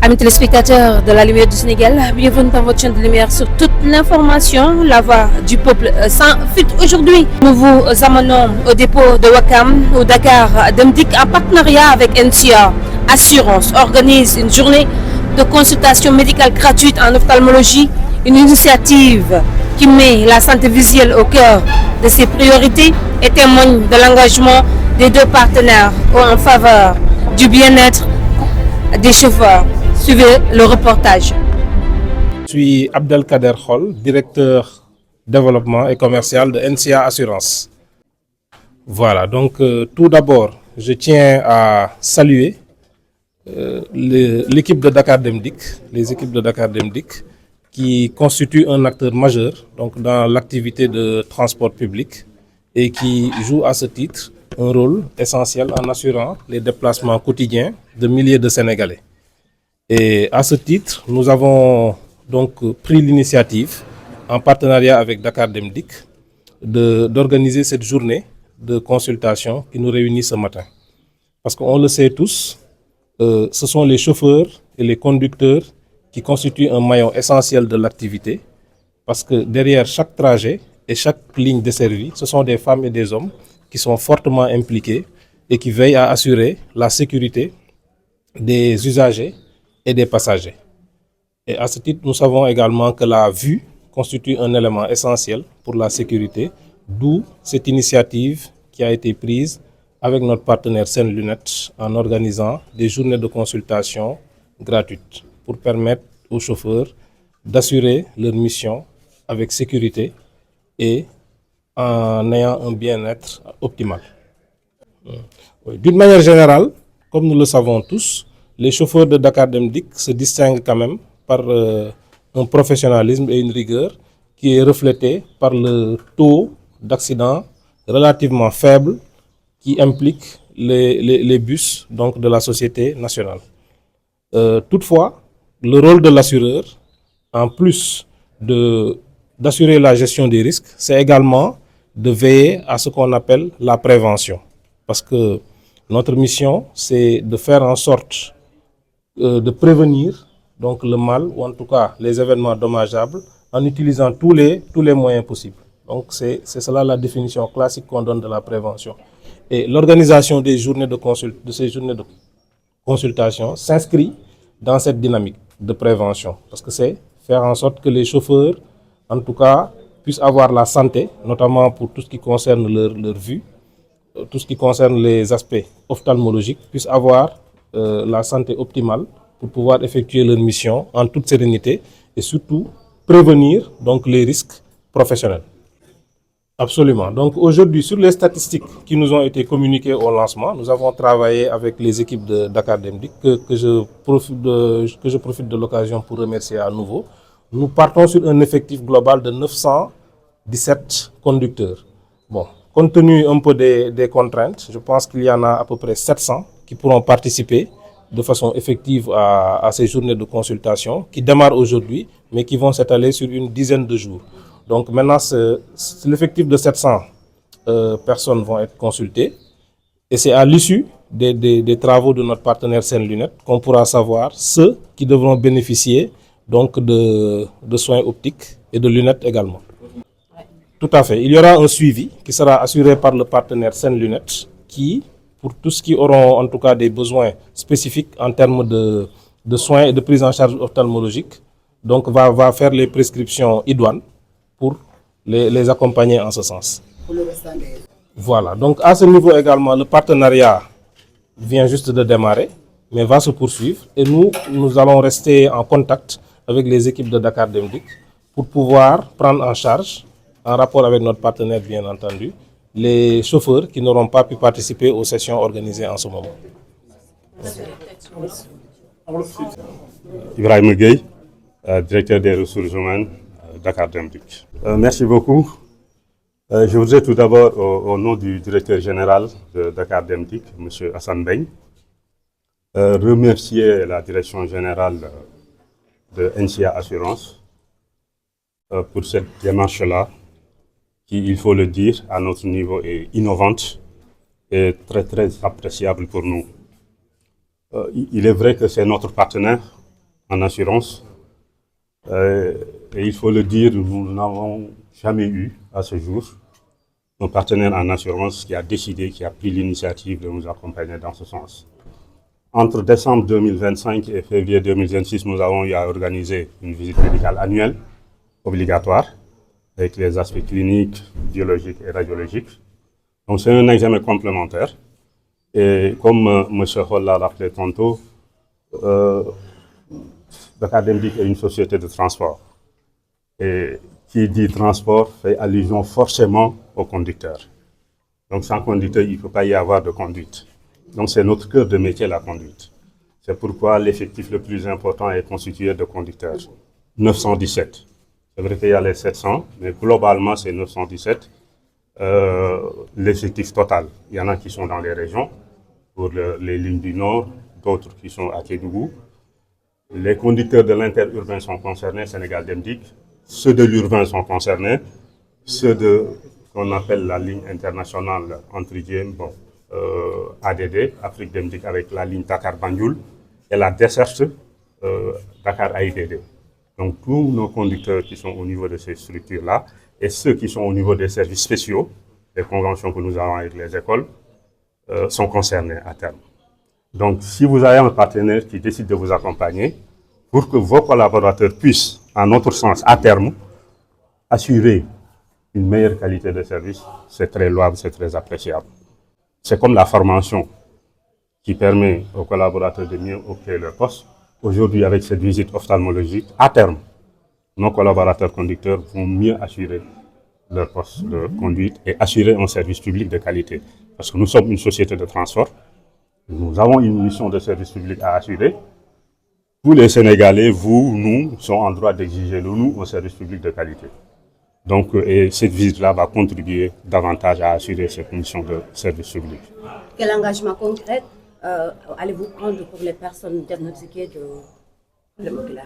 Amis téléspectateurs de la Lumière du Sénégal, bienvenue dans votre chaîne de lumière sur toute l'information, la voix du peuple sans filtre. Aujourd'hui, nous vous amenons au dépôt de Ouakam, au Dakar Dem Dikk, en partenariat avec NCA Assurance, organise une journée de consultation médicale gratuite en ophtalmologie, une initiative qui met la santé visuelle au cœur de ses priorités et témoigne de l'engagement des deux partenaires en faveur du bien-être des chauffeurs. Suivez le reportage. Je suis Abdelkader Khol, directeur développement et commercial de NCA Assurance. Voilà, donc tout d'abord, je tiens à saluer l'équipe de Dakar Dem Dikk, les équipes de Dakar Dem Dikk, qui constituent un acteur majeur donc, dans l'activité de transport public et qui jouent à ce titre un rôle essentiel en assurant les déplacements quotidiens de milliers de Sénégalais. Et à ce titre, nous avons donc pris l'initiative, en partenariat avec Dakar Dem Dikk, d'organiser cette journée de consultation qui nous réunit ce matin. Parce qu'on le sait tous, ce sont les chauffeurs et les conducteurs qui constituent un maillon essentiel de l'activité, parce que derrière chaque trajet et chaque ligne desservie, ce sont des femmes et des hommes qui sont fortement impliqués et qui veillent à assurer la sécurité des usagers et des passagers. Et à ce titre, nous savons également que la vue constitue un élément essentiel pour la sécurité, d'où cette initiative qui a été prise avec notre partenaire Sen Lunettes en organisant des journées de consultation gratuites pour permettre aux chauffeurs d'assurer leur mission avec sécurité et en ayant un bien-être optimal. D'une manière générale, comme nous le savons tous, les chauffeurs de Dakar Dem Dikk se distinguent quand même par un professionnalisme et une rigueur qui est reflété par le taux d'accident relativement faible qui implique les bus donc, de la société nationale. Toutefois, le rôle de l'assureur, en plus d'assurer la gestion des risques, c'est également de veiller à ce qu'on appelle la prévention. Parce que notre mission, c'est de faire en sorte de prévenir donc le mal, ou en tout cas les événements dommageables, en utilisant tous les moyens possibles. Donc c'est cela la définition classique qu'on donne de la prévention. Et l'organisation des journées de ces journées de consultation s'inscrit dans cette dynamique de prévention. Parce que c'est faire en sorte que les chauffeurs, en tout cas, puissent avoir la santé, notamment pour tout ce qui concerne leur vue, tout ce qui concerne les aspects ophtalmologiques, puissent avoir la santé optimale pour pouvoir effectuer leur mission en toute sérénité et surtout prévenir donc les risques professionnels. Absolument. Donc aujourd'hui, sur les statistiques qui nous ont été communiquées au lancement, nous avons travaillé avec les équipes de Dakar Dem Dikk que je profite de l'occasion pour remercier à nouveau. Nous partons sur un effectif global de 917 conducteurs. Bon, compte tenu un peu des contraintes, je pense qu'il y en a à peu près 700 qui pourront participer de façon effective à ces journées de consultation qui démarrent aujourd'hui, mais qui vont s'étaler sur une dizaine de jours. Donc maintenant, l'effectif de 700 personnes vont être consultées et c'est à l'issue des travaux de notre partenaire Sen Lunettes qu'on pourra savoir ceux qui devront bénéficier donc de soins optiques et de lunettes également. Tout à fait. Il y aura un suivi qui sera assuré par le partenaire Sen Lunettes qui, pour tous qui auront en tout cas des besoins spécifiques en termes de soins et de prise en charge ophtalmologique, donc va faire les prescriptions idoines pour les accompagner en ce sens. Voilà, donc à ce niveau également, le partenariat vient juste de démarrer, mais va se poursuivre et nous allons rester en contact avec les équipes de Dakar Dem Dikk pour pouvoir prendre en charge, en rapport avec notre partenaire bien entendu, les chauffeurs qui n'auront pas pu participer aux sessions organisées en ce moment. Ibrahima Gueye, directeur des ressources humaines, Dakar Dem Dikk. Merci beaucoup. Je voudrais tout d'abord, au nom du directeur général de Dakar Dem Dikk, M. Hassan Beigne, remercier la direction générale de NCA Assurance pour cette démarche-là, qui, il faut le dire, à notre niveau est innovante et très très appréciable pour nous. Il est vrai que c'est notre partenaire, en assurance. Et il faut le dire, nous n'avons jamais eu à ce jour un partenaire en assurance qui a décidé, qui a pris l'initiative de nous accompagner dans ce sens. Entre décembre 2025 et février 2026, nous avons eu à organiser une visite médicale annuelle obligatoire avec les aspects cliniques, biologiques et radiologiques. Donc c'est un examen complémentaire. Et comme M. Hall l'a rappelé tantôt, Dakar Dem Dikk est une société de transport. Et qui dit transport fait allusion forcément au conducteur. Donc sans conducteur, il ne peut pas y avoir de conduite. Donc c'est notre cœur de métier, la conduite. C'est pourquoi l'effectif le plus important est constitué de conducteurs. 917. C'est vrai qu'il y a les 700, mais globalement c'est 917. L'effectif total, il y en a qui sont dans les régions, pour les lignes du Nord, d'autres qui sont à Kédougou. Les conducteurs de l'interurbain sont concernés, Sénégal Dem Dikk. Ceux de l'urbain sont concernés. Ceux de qu'on appelle la ligne internationale entre guillemets, ADD, Afrique Dem Dikk, avec la ligne Dakar-Banjul et la desserte Dakar-AIDD. Donc tous nos conducteurs qui sont au niveau de ces structures-là et ceux qui sont au niveau des services spéciaux, les conventions que nous avons avec les écoles, sont concernés à terme. Donc si vous avez un partenaire qui décide de vous accompagner, pour que vos collaborateurs puissent, en notre sens, à terme, assurer une meilleure qualité de service, c'est très louable, c'est très appréciable. C'est comme la formation qui permet aux collaborateurs de mieux occuper leur poste. Aujourd'hui, avec cette visite ophtalmologique, à terme, nos collaborateurs conducteurs vont mieux assurer leur poste de conduite et assurer un service public de qualité. Parce que nous sommes une société de transport, nous avons une mission de service public à assurer. Tous les Sénégalais, vous, nous, sommes en droit d'exiger de nous un service public de qualité. Donc, et cette visite-là va contribuer davantage à assurer cette mission de service public. Quel engagement concret allez-vous prendre pour les personnes diagnostiquées de l'hémophilie?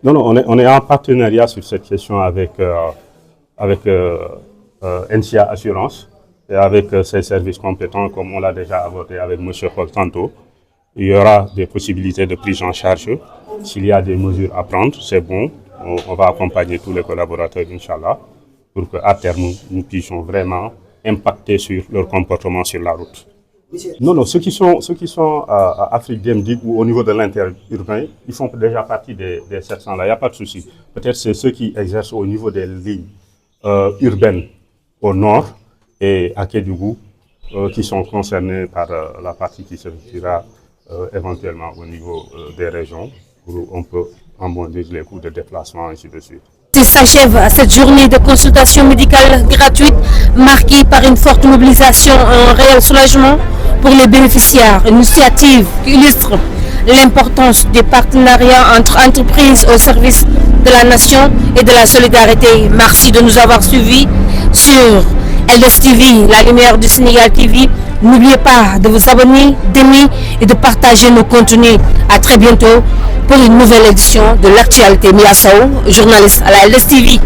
Non, on est en partenariat sur cette question avec NCA Assurance et avec ses services compétents, comme on l'a déjà abordé avec M. Hall tantôt. Il y aura des possibilités de prise en charge. S'il y a des mesures à prendre, c'est bon. On va accompagner tous les collaborateurs, Inch'Allah, pour qu'à terme, nous puissions vraiment impacter sur leur comportement sur la route. Non, ceux qui sont à Afrique Dem Dikk ou au niveau de l'interurbain, ils font déjà partie des 700 là, il n'y a pas de souci. Peut-être c'est ceux qui exercent au niveau des lignes urbaines au nord et à Kédougou qui sont concernés par la partie qui se fera éventuellement au niveau des régions, où on peut amondir les coûts de déplacement, ainsi de suite. S'achève cette journée de consultation médicale gratuite marquée par une forte mobilisation et un réel soulagement pour les bénéficiaires. Une initiative qui illustre l'importance des partenariats entre entreprises au service de la nation et de la solidarité. Merci de nous avoir suivis sur LDS TV, la lumière du Sénégal TV. N'oubliez pas de vous abonner, d'aimer et de partager nos contenus. À très bientôt pour une nouvelle édition de l'actualité. Mia Sow, journaliste à la LDS TV.